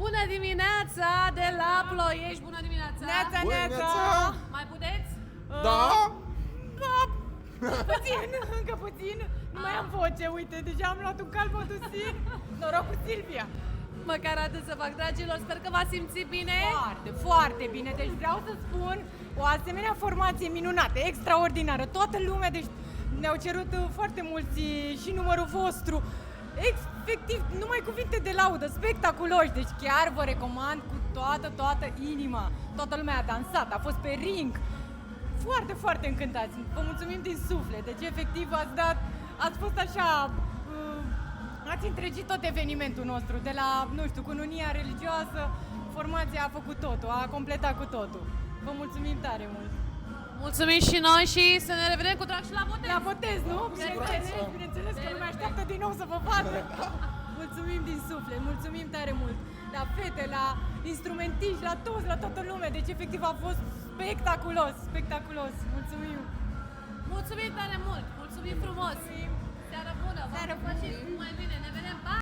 Bună dimineața de la Ploiești, bună dimineața! Neața, neața! Mai puteți? Da? Da! Puțin, încă puțin. Nu mai am voce, uite, deja am luat un calpotusin. Noroc cu Silvia. Măcar atât să fac, dragilor, sper că v-ați simțit bine. Foarte, foarte bine. Deci vreau să spun o asemenea formație minunată, extraordinară. Toată lumea, deci ne-au cerut foarte mulți și numărul vostru. Efectiv, numai cuvinte de laudă, spectaculoși. Deci chiar vă recomand cu toată inima. Toată lumea a dansat, a fost pe ring. Foarte, foarte încântați. Vă mulțumim din suflet. Deci, efectiv, ați fost așa, ați întregit tot evenimentul nostru. De la, nu știu, cununia religioasă, formația a făcut totul, a completat cu totul. Vă mulțumim tare mult. Mulțumim și noi și să ne revedem cu drag și la botez. La botez, nu? Bineînțeles că lumea așteaptă din nou să vă vadă. Mulțumim din suflet, mulțumim tare mult. La fete, la instrumentiști, la toți, la toată lumea. Deci, efectiv, a fost spectaculos, spectaculos. Mulțumim. Mulțumim tare mult, mulțumim frumos. Seară bună, Seară vă și bună. mai bine, ne vedem, pa!